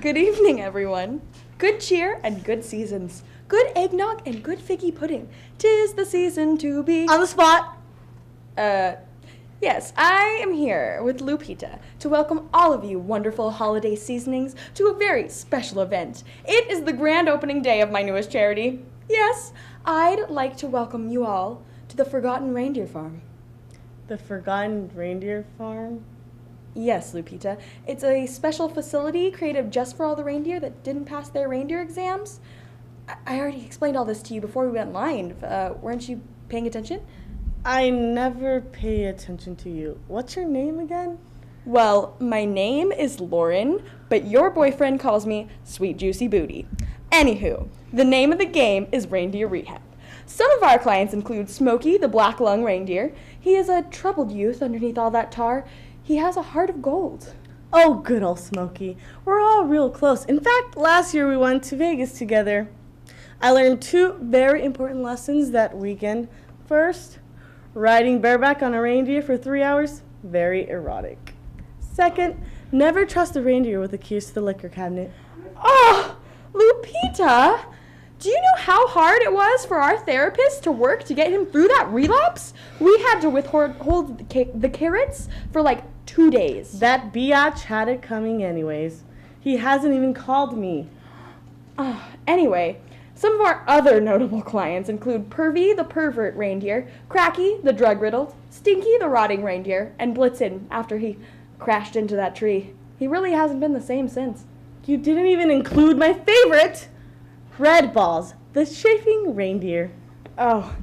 Good evening, everyone. Good cheer and good seasons. Good eggnog and good figgy pudding. 'Tis the season to be... On the spot! Yes, I am here with Lupita to welcome all of you wonderful holiday seasonings to a very special event. It is the grand opening day of my newest charity. Yes, I'd like to welcome you all to the Forgotten Reindeer Farm. The Forgotten Reindeer Farm? Yes, Lupita. It's a special facility created just for all the reindeer that didn't pass their reindeer exams. I already explained all this to you before we went live. Weren't you paying attention? I never pay attention to you. What's your name again? Well, my name is Lauren, but your boyfriend calls me Sweet Juicy Booty. Anywho, the name of the game is Reindeer Rehab. Some of our clients include Smokey, the black lung reindeer. He is a troubled youth underneath all that tar. He has a heart of gold. Oh, good old Smokey. We're all real close. In fact, last year we went to Vegas together. I learned 2 very important lessons that weekend. First, riding bareback on a reindeer for 3 hours, very erotic. Second, never trust a reindeer with the keys to the liquor cabinet. Oh, Lupita! Do you know how hard it was for our therapist to work to get him through that relapse? We had to withhold the carrots for like 2 days. That biatch had it coming anyways. He hasn't even called me. Anyway, some of our other notable clients include Pervy, the pervert reindeer, Cracky, the drug-riddled, Stinky, the rotting reindeer, and Blitzen after he crashed into that tree. He really hasn't been the same since. You didn't even include my favorite, Red Balls, the chafing reindeer. Oh,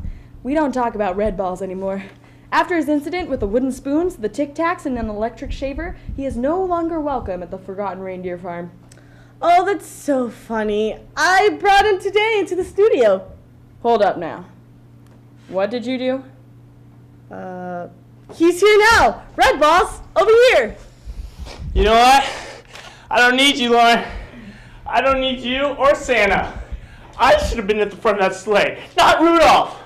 we don't talk about Red Balls anymore. After his incident with the wooden spoons, the Tic Tacs, and an electric shaver, he is no longer welcome at the Forgotten Reindeer Farm. Oh, that's so funny. I brought him today into the studio. Hold up now. What did you do? He's here now. Red Balls, over here. You know what? I don't need you, Lauren. I don't need you or Santa. I should have been at the front of that sleigh, not Rudolph.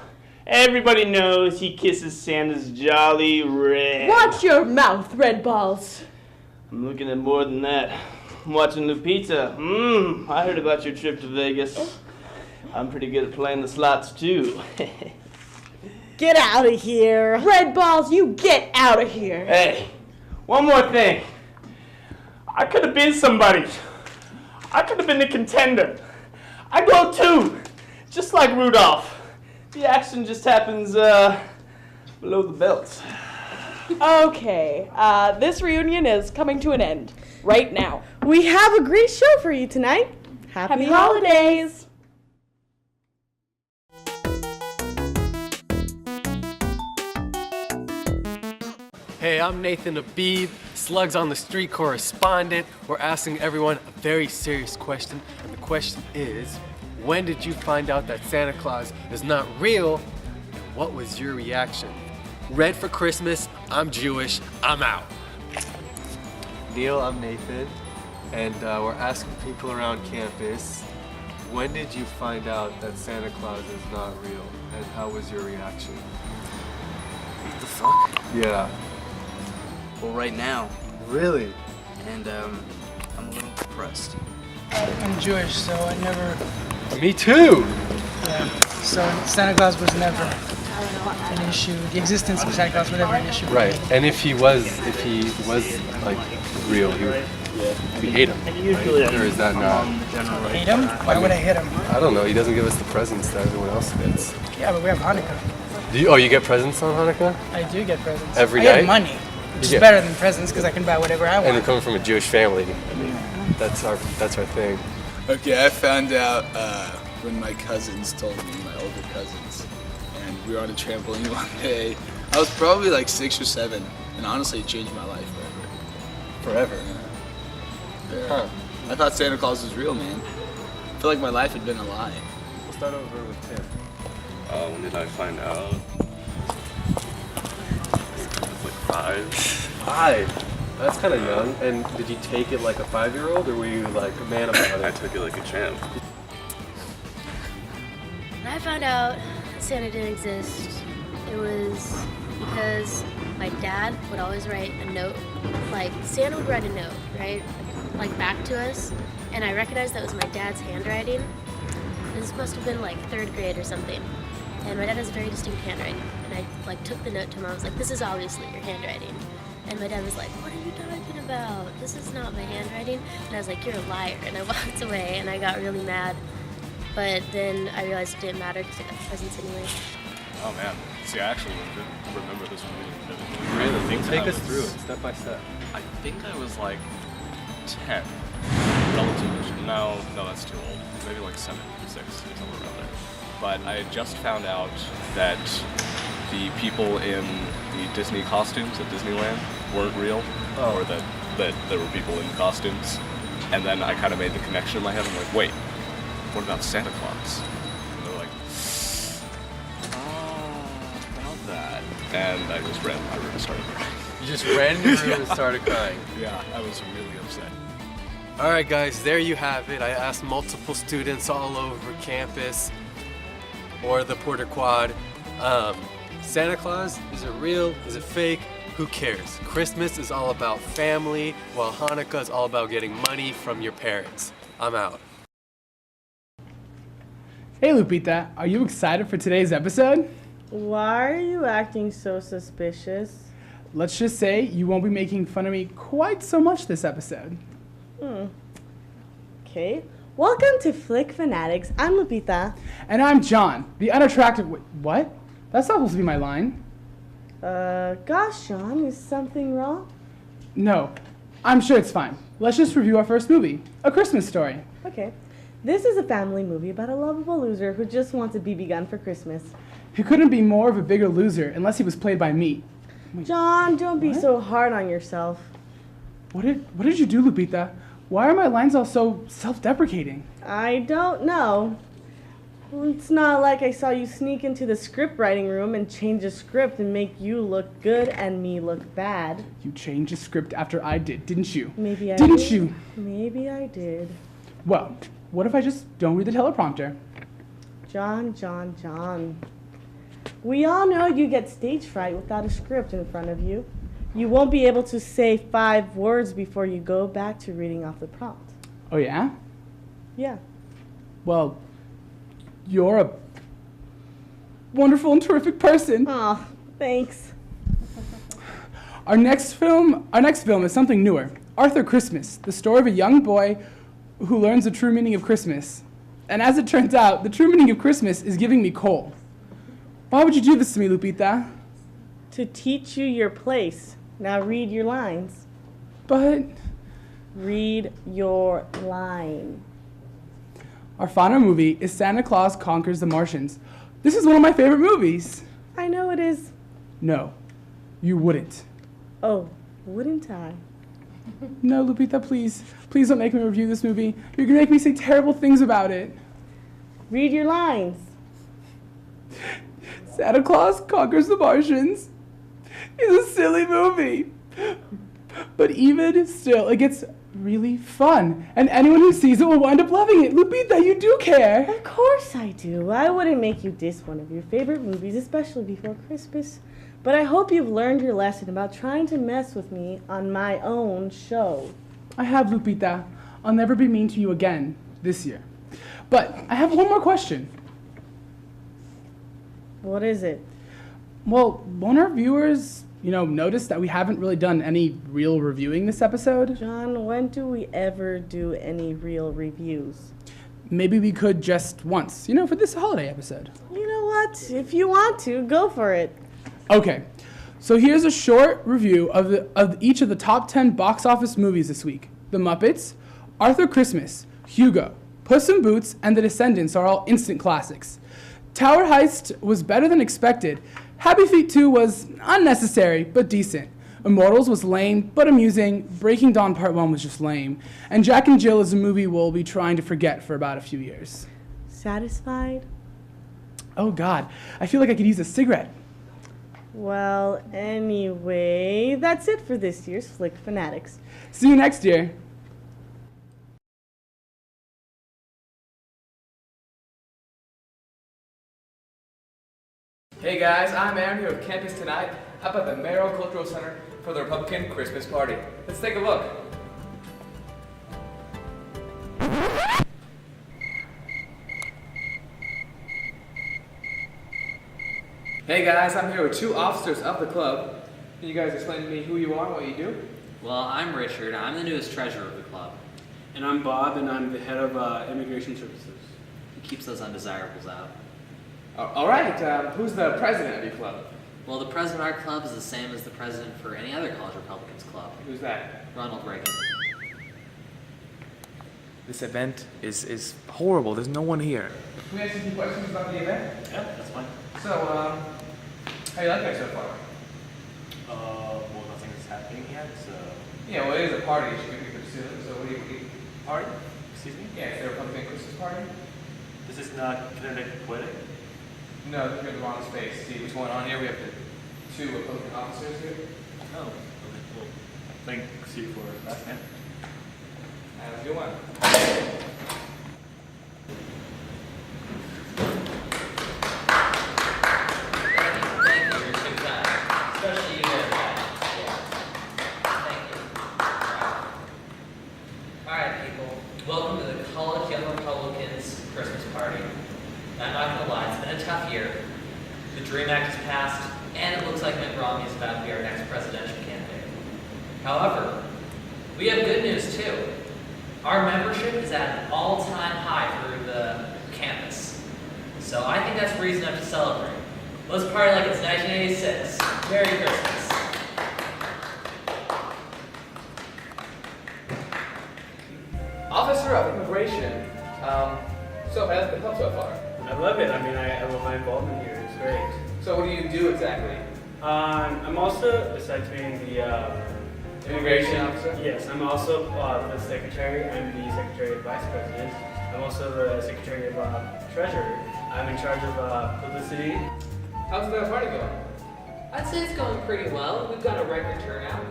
Everybody knows he kisses Santa's jolly red. Watch your mouth, Red Balls. I'm looking at more than that. I'm watching Lupita. I heard about your trip to Vegas. I'm pretty good at playing the slots, too. Get out of here. Red Balls, you get out of here. Hey, one more thing. I could have been somebody. I could have been a contender. I go too, just like Rudolph. The action just happens below the belt. Okay, this reunion is coming to an end right now. We have a great show for you tonight. Happy holidays! Hey, I'm Nathan Abib, Slugs on the Street correspondent. We're asking everyone a very serious question, and the question is, when did you find out that Santa Claus is not real, and what was your reaction? Red for Christmas, I'm Jewish, I'm out. Neil, I'm Nathan, and we're asking people around campus, when did you find out that Santa Claus is not real, and how was your reaction? What the fuck? Yeah. Well, right now, Really? and I'm a little depressed. I'm Jewish, so I never, Me too! yeah, so Santa Claus was never an issue. The existence of Santa Claus was never an issue. Right, and if he was like real, we hate him, right? Or is that not? Hate him? Why would I hit him? I don't know, he doesn't give us the presents that everyone else gets. Yeah, but we have Hanukkah. You get presents on Hanukkah? I do get presents. Every I get night? money, which is Yeah. better than presents because I can buy whatever I And you're want. coming from a Jewish family. I mean, that's our thing. Okay, I found out when my cousins told me, my older cousins, and we were on a trampoline one day. I was probably like 6 or 7, and honestly, it changed my life forever. Forever. Yeah. Huh. I thought Santa Claus was real, man. I feel like my life had been a lie. We'll start over with Tim. When did I find out? I was like 5. 5? That's kind of young. And did you take it like a 5-year-old, or were you like a man about I it? took it like a champ. When I found out Santa didn't exist, it was because my dad would always write a note. Like, Santa would write a note, right? like back to us, and I recognized that was my dad's handwriting. This must have been like 3rd grade or something. And my dad has very distinct handwriting. And I like took the note to him. I was like, this is obviously your handwriting. And my dad was like, what are you talking about? This is not my handwriting. And I was like, you're a liar. And I walked away and I got really mad. But then I realized it didn't matter because I got the presents anyway. Oh man. See, I actually remember this movie vividly. Really? Take us through it, step by step. I think I was like 10. Relatively. No, that's too old. Maybe like 7 or 6, somewhere around there. But I had just found out that the people in the Disney costumes at Disneyland weren't real, or that there were people in costumes. And then I kind of made the connection in my head. I'm like, wait, what about Santa Claus? And they're like, oh, about that. And I really started crying. You just ran in your room and started crying. Yeah, I was really upset. All right, guys, there you have it. I asked multiple students all over campus or the Porter Quad, Santa Claus, is it real? Is it fake? Who cares? Christmas is all about family, while Hanukkah is all about getting money from your parents. I'm out. Hey Lupita, are you excited for today's episode? Why are you acting so suspicious? Let's just say you won't be making fun of me quite so much this episode. Okay. Welcome to Flik Fanatics. I'm Lupita. And I'm John, the unattractive... What? That's not supposed to be my line. Gosh, John, is something wrong? No, I'm sure it's fine. Let's just review our first movie, A Christmas Story. Okay. This is a family movie about a lovable loser who just wants a BB gun for Christmas. He couldn't be more of a bigger loser unless he was played by me. Wait, John, don't be what? so hard on yourself. What did you do, Lupita? Why are my lines all so self-deprecating? I don't know. It's not like I saw you sneak into the script writing room and change a script and make you look good and me look bad. You changed the script after I did, didn't you? Maybe I did. did. You? Maybe I did. Well, what if I just don't read the teleprompter? John. We all know you get stage fright without a script in front of you. You won't be able to say 5 words before you go back to reading off the prompt. Oh, yeah? Yeah. Well, you're a wonderful and terrific person. Aw, thanks. Our next film is something newer. Arthur Christmas, the story of a young boy who learns the true meaning of Christmas. And as it turns out, the true meaning of Christmas is giving me coal. Why would you do this to me, Lupita? To teach you your place. Now read your lines. But... Read your line. Our final movie is Santa Claus Conquers the Martians. This is one of my favorite movies. I know it is. No, you wouldn't. Oh, wouldn't I? No, Lupita, please. Please don't make me review this movie. You're gonna make me say terrible things about it. Read your lines. Santa Claus Conquers the Martians is a silly movie. But even still, it gets really fun. And anyone who sees it will wind up loving it. Lupita, you do care. Of course I do. I wouldn't make you diss one of your favorite movies, especially before Christmas. But I hope you've learned your lesson about trying to mess with me on my own show. I have, Lupita. I'll never be mean to you again this year. But I have one more question. What is it? Well, won't our viewers, notice that we haven't really done any real reviewing this episode? John, when do we ever do any real reviews? Maybe we could just once, for this holiday episode. You know what? If you want to, go for it. Okay, so here's a short review of each of the top 10 box office movies this week. The Muppets, Arthur Christmas, Hugo, Puss in Boots, and The Descendants are all instant classics. Tower Heist was better than expected. Happy Feet 2 was unnecessary, but decent. Immortals was lame, but amusing. Breaking Dawn Part 1 was just lame. And Jack and Jill is a movie we'll be trying to forget for about a few years. Satisfied? Oh God, I feel like I could use a cigarette. Well, anyway, that's it for this year's Flik Fanatics. See you next year. Hey guys, I'm Aaron here with Campus Tonight up at the Merrill Cultural Center for the Republican Christmas Party. Let's take a look. Hey guys, I'm here with two officers of the club. Can you guys explain to me who you are and what you do? Well, I'm Richard. I'm the newest treasurer of the club. And I'm Bob, and I'm the head of Immigration Services. He keeps those undesirables out. All right, who's the president of your club? Well, the president of our club is the same as the president for any other college Republicans club. Who's that? Ronald Reagan. This event is horrible. There's no one here. Can we ask you some questions about the event? Yeah, that's fine. So, how you like that so far? Well, nothing is happening yet, so... Yeah, well, it is a party. It should be pretty soon. So, what do you Party? Excuse me? Yeah, it's the Republican Christmas party. This is not kinetic quitting? No, you're in the wrong space. See what's going on here? We have two Republican officers here. Oh, okay, cool. Thanks you for that, man. Have a good one. Thank you. You're too kind. Especially you there, guys. Yeah. Thank you. Alright, people. Welcome to the College Young Republicans Christmas party. I'm not gonna lie, it's been a tough year. The DREAM Act has passed, and it looks like Mitt Romney is about to be our next presidential candidate. However, we have good news too. Our membership is at an all-time high for the campus. So I think that's reason enough to celebrate. Let's party like it's 1986. Merry Christmas. Officer of Immigration. So how's the club so far? I love it. I mean, I love my involvement here. It's great. So what do you do exactly? I'm also, besides being the Immigration officer? Yes, I'm also the secretary. I'm the secretary of vice president. I'm also the secretary of treasurer. I'm in charge of publicity. How's the party going? I'd say it's going pretty well. We've got a record turnout.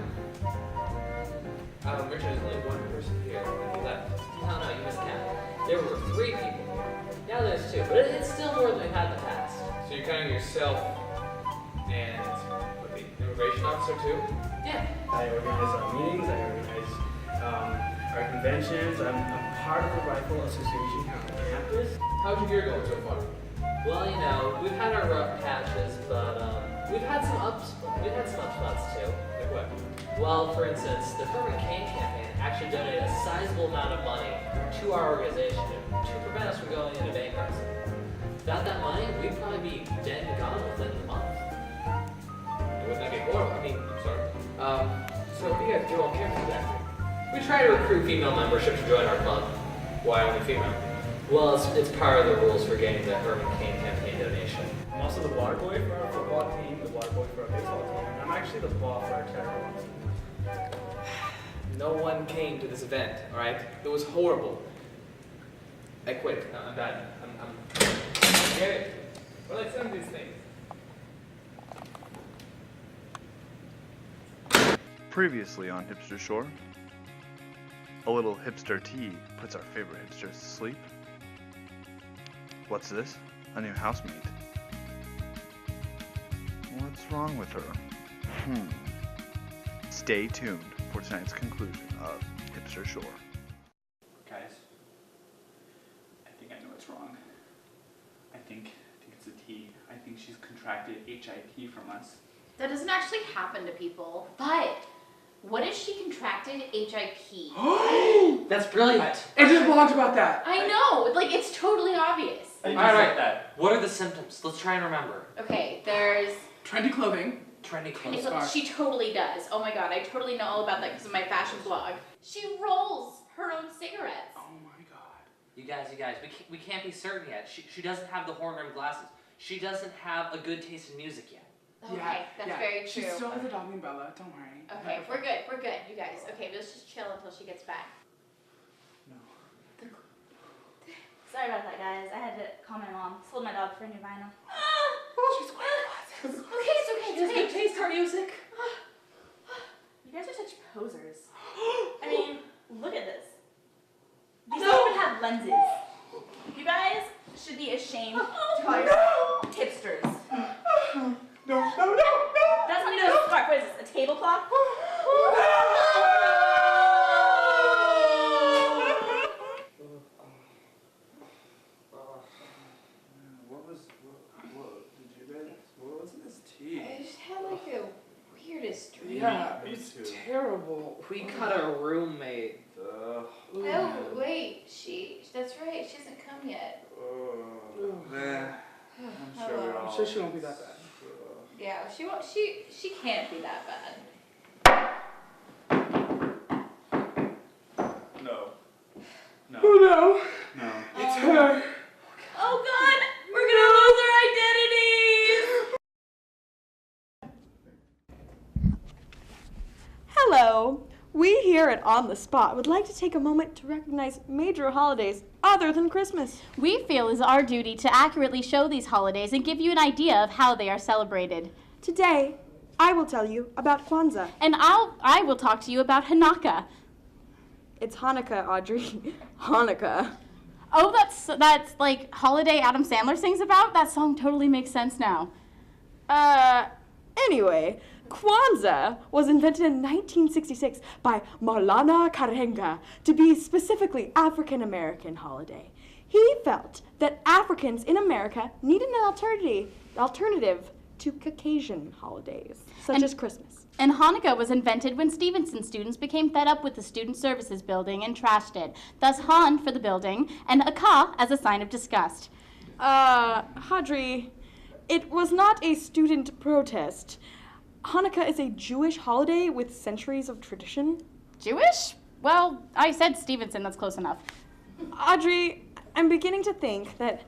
Richard, there's only one person here when he left. No, you missed count. There were 3 people here. Now there's 2, but it's still more than we've had in the past. So you're counting yourself and the immigration officer too? Yeah. I organize our meetings, I organize our conventions. I'm part of the Rifle Association here on campus. How's your year going so far? Well, you know, we've had our rough patches, but we've had some up spots too. Like what? Well, for instance, the Herman Cain campaign actually donated a sizable amount of money to our organization to prevent us from going into bankruptcy. Without that money, we'd probably be dead and gone within a month. Wouldn't that be horrible? I mean, I'm sorry. So what do you guys do on campus exactly? We try to recruit female membership to join our club. Why only female? Well, it's part of the rules for getting the Herman Cain campaign donation. I'm also the water boy for our football team, the water boy for our baseball team, and I'm actually the ball for our terrible team. No one came to this event, alright? It was horrible. I quit. No, I'm done. I'm get it. What are like some of these things? Previously on Hipster Shore, a little hipster tea puts our favorite hipsters to sleep. What's this? A new housemate. What's wrong with her? Stay tuned for tonight's conclusion of Hipster Shore. Guys, I think I know what's wrong. I think it's a T. I think she's contracted HIV from us. That doesn't actually happen to people, but what if she contracted HIV? That's brilliant. I just blogged about that. I know, like it's totally obvious. Alright, what are the symptoms? Let's try and remember. Okay, there's trendy clothing. Trendy clothes. She totally does. Oh my god, I totally know all about that because of my fashion blog. She rolls her own cigarettes. Oh my god. You guys, we can't be certain yet. She doesn't have the horn-rimmed glasses. She doesn't have a good taste in music yet. Okay, that's very true. She still has a dog named Bella, don't worry. Okay, we're good, you guys. Okay, let's just chill until she gets back. Sorry about that, guys. I had to call my mom. Sold my dog for a new vinyl. She's wearing glasses. Okay, it's okay. She has good taste for music. You guys are such posers. I mean, look at this. These don't even have lenses. You guys should be ashamed to call yourself tipsters. No. That's not even a scarf. What is this, a tablecloth? What did you guys? What was sure she won't be that bad. Yeah, she won't. She can't be that bad. No. No. Oh no. No. It's her. Oh God, we're gonna lose our identities. Hello. We here at On the Spot would like to take a moment to recognize major holidays other than Christmas. We feel it is our duty to accurately show these holidays and give you an idea of how they are celebrated. Today, I will tell you about Kwanzaa. And I will talk to you about Hanukkah. It's Hanukkah, Audrey. Hanukkah. Oh, that's like holiday Adam Sandler sings about? That song totally makes sense now. Anyway, Kwanzaa was invented in 1966 by Maulana Karenga to be specifically African-American holiday. He felt that Africans in America needed an alternative to Caucasian holidays, such as Christmas. And Hanukkah was invented when Stevenson students became fed up with the Student Services building and trashed it. Thus Han for the building, and Akka as a sign of disgust. Hadri, it was not a student protest. Hanukkah is a Jewish holiday with centuries of tradition. Jewish? Well, I said Stevenson, that's close enough. Audrey, I'm beginning to think that,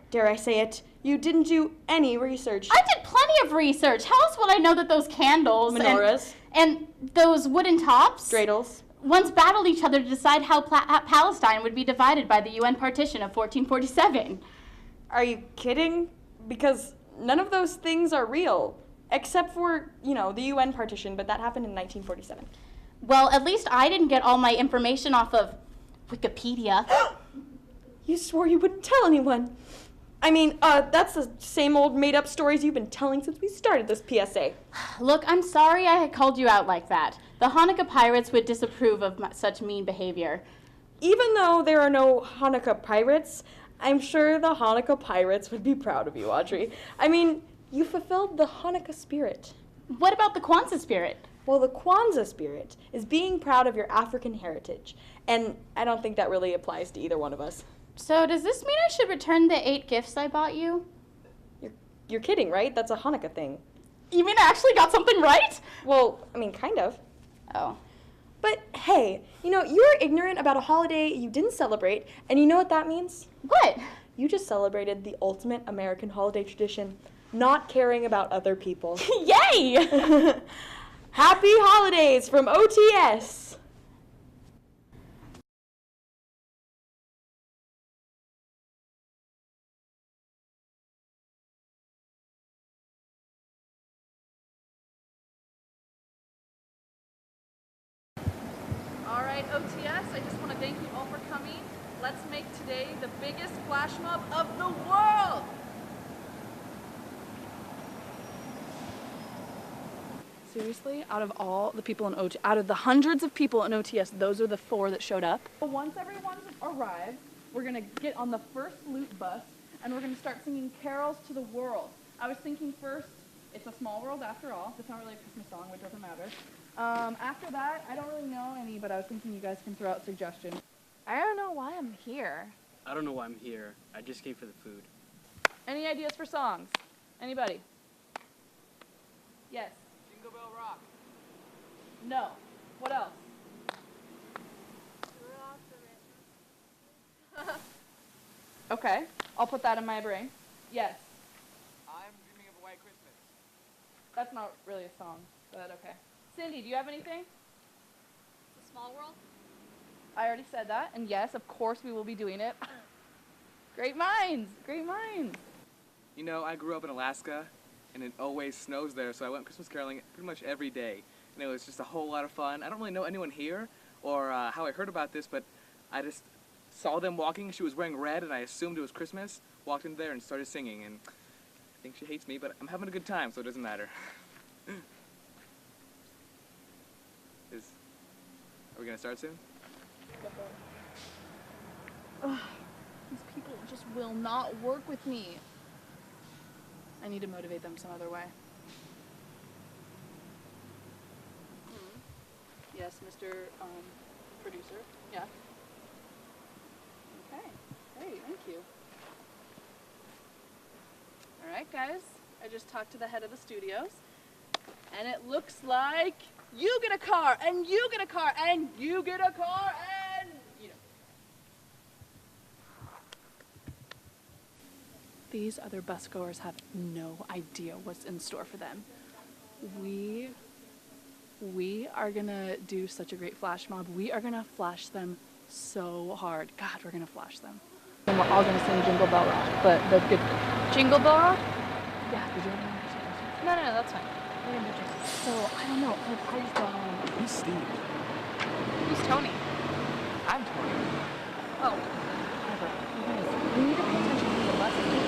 dare I say it, you didn't do any research. I did plenty of research. How else would I know that those candles menorahs and those wooden tops dreidels once battled each other to decide how Palestine would be divided by the UN partition of 1447? Are you kidding? Because none of those things are real. Except for, the UN partition, but that happened in 1947. Well, at least I didn't get all my information off of Wikipedia. You swore you wouldn't tell anyone. I mean, that's the same old made-up stories you've been telling since we started this PSA. Look, I'm sorry I had called you out like that. The Hanukkah pirates would disapprove of such mean behavior. Even though there are no Hanukkah pirates, I'm sure the Hanukkah pirates would be proud of you, Audrey. I mean, you fulfilled the Hanukkah spirit. What about the Kwanzaa spirit? Well, the Kwanzaa spirit is being proud of your African heritage, and I don't think that really applies to either one of us. So does this mean I should return the 8 gifts I bought you? You're kidding, right? That's a Hanukkah thing. You mean I actually got something right? Well, I mean, kind of. Oh. But hey, you're ignorant about a holiday you didn't celebrate, and you know what that means? What? You just celebrated the ultimate American holiday tradition. Not caring about other people. Yay! Happy holidays from OTS! All right, OTS, I just want to thank you all for coming. Let's make today the biggest flash mob of the world! Seriously, out of all the people in out of the hundreds of people in OTS, those are the 4 that showed up. Once everyone arrives, we're gonna get on the first loot bus and we're gonna start singing carols to the world. I was thinking first, it's a small world after all. It's not really a Christmas song, which doesn't matter. After that, I don't really know any, but I was thinking you guys can throw out suggestions. I don't know why I'm here. I don't know why I'm here. I just came for the food. Any ideas for songs? Anybody? Yes. Jingle Bell Rock. No. What else? Okay, I'll put that in my brain. Yes. I'm dreaming of a white Christmas. That's not really a song, but okay. Cindy, do you have anything? It's a small world. I already said that, and yes, of course we will be doing it. Great minds, great minds. You know, I grew up in Alaska, and it always snows there, so I went Christmas caroling pretty much every day. And it was just a whole lot of fun. I don't really know anyone here or how I heard about this, but I just saw them walking. She was wearing red, and I assumed it was Christmas. Walked in there and started singing, and I think she hates me, but I'm having a good time, so it doesn't matter. Are we gonna start soon? Ugh, these people just will not work with me. I need to motivate them some other way. Yes, Mr. Producer. Yeah. Okay. Great. Thank you. All right. right, guys. I just talked to the head of the studios, and it looks like you get a car, and you get a car, and you get a car, and you know. These other busgoers have no idea what's in store for them. We are gonna do such a great flash mob. We are gonna flash them so hard. God, we're gonna flash them. And we're all gonna sing Jingle Bell Rock, but the good Jingle Bell Rock? Yeah, did you want to? No, that's fine. We're gonna do Jingle. So I don't know. I just don't know. Who's Steve? Who's Tony? I'm Tony. Oh, whatever. You guys, we need to pay attention to the lessons.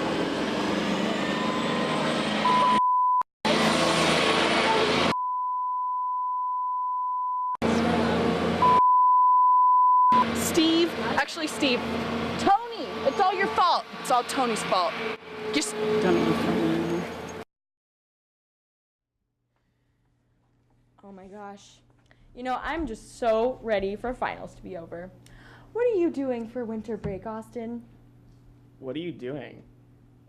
Steve, Tony, it's all your fault. It's all Tony's fault. Just don't even funny anymore. Oh my gosh. You know, I'm just so ready for finals to be over. What are you doing for winter break, Austin? What are you doing?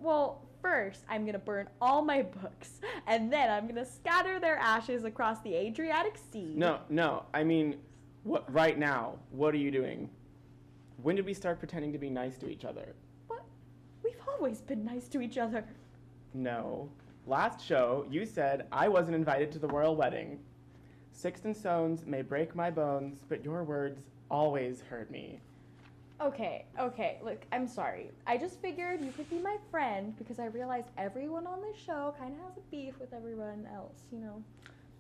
Well, first, I'm gonna burn all my books, and then I'm gonna scatter their ashes across the Adriatic Sea. No, I mean, right now, what are you doing? When did we start pretending to be nice to each other? What? We've always been nice to each other. No. Last show, you said I wasn't invited to the royal wedding. Sticks and stones may break my bones, but your words always hurt me. Okay, look, I'm sorry. I just figured you could be my friend because I realized everyone on this show kind of has a beef with everyone else, you know.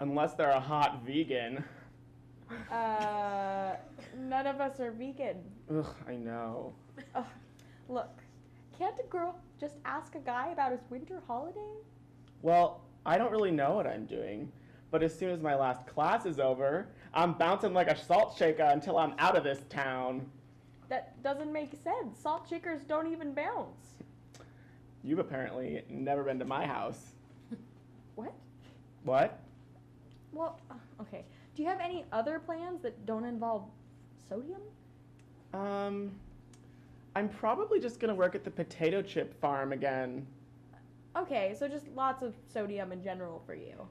Unless they're a hot vegan. None of us are vegan. Ugh, I know. Ugh, look, can't a girl just ask a guy about his winter holiday? Well, I don't really know what I'm doing, but as soon as my last class is over, I'm bouncing like a salt shaker until I'm out of this town. That doesn't make sense. Salt shakers don't even bounce. You've apparently never been to my house. What? What? Well, okay. Do you have any other plans that don't involve sodium? I'm probably just gonna work at the potato chip farm again. Okay, so just lots of sodium in general for you.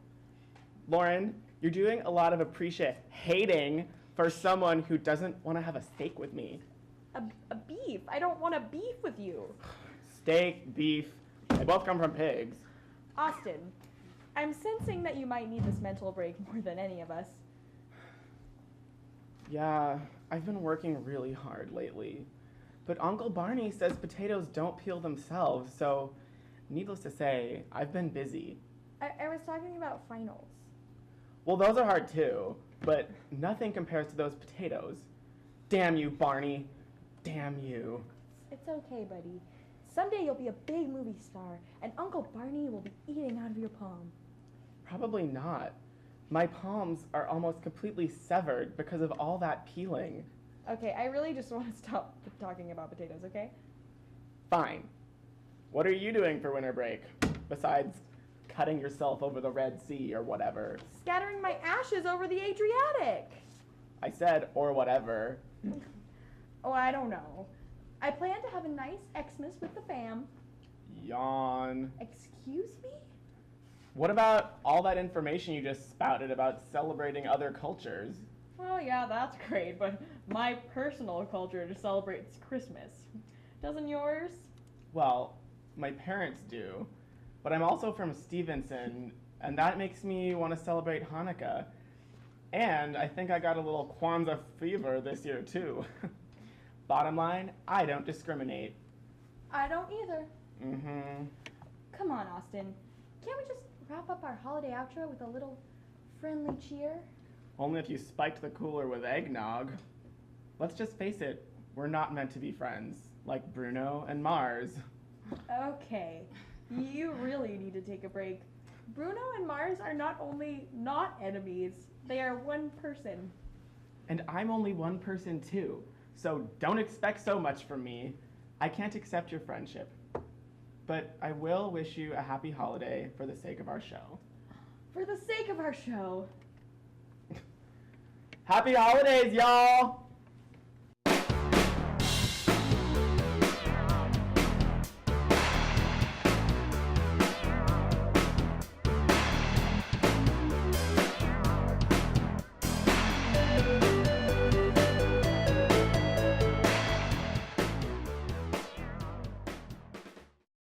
Lauren, you're doing a lot of hating for someone who doesn't want to have a steak with me. A beef? I don't want a beef with you. Steak, beef, they both come from pigs. Austin, I'm sensing that you might need this mental break more than any of us. Yeah, I've been working really hard lately. But Uncle Barney says potatoes don't peel themselves, so needless to say, I've been busy. I was talking about finals. Well, those are hard too, but nothing compares to those potatoes. Damn you, Barney. Damn you. It's okay, buddy. Someday you'll be a big movie star, and Uncle Barney will be eating out of your palm. Probably not. My palms are almost completely severed because of all that peeling. Okay, I really just want to stop talking about potatoes, okay? Fine. What are you doing for winter break, besides cutting yourself over the Red Sea or whatever? Scattering my ashes over the Adriatic. I said, or whatever. Oh, I don't know. I plan to have a nice Xmas with the fam. Yawn. Excuse me? What about all that information you just spouted about celebrating other cultures? Well, yeah, that's great, but my personal culture just celebrates Christmas. Doesn't yours? Well, my parents do, but I'm also from Stevenson, and that makes me want to celebrate Hanukkah. And I think I got a little Kwanzaa fever this year, too. Bottom line, I don't discriminate. I don't either. Mm-hmm. Come on, Austin. Can't we just wrap up our holiday outro with a little friendly cheer? Only if you spiked the cooler with eggnog. Let's just face it, we're not meant to be friends, like Bruno and Mars. Okay, you really need to take a break. Bruno and Mars are not only not enemies, they are one person. And I'm only one person too, so don't expect so much from me. I can't accept your friendship. But I will wish you a happy holiday for the sake of our show. For the sake of our show. Happy holidays, y'all!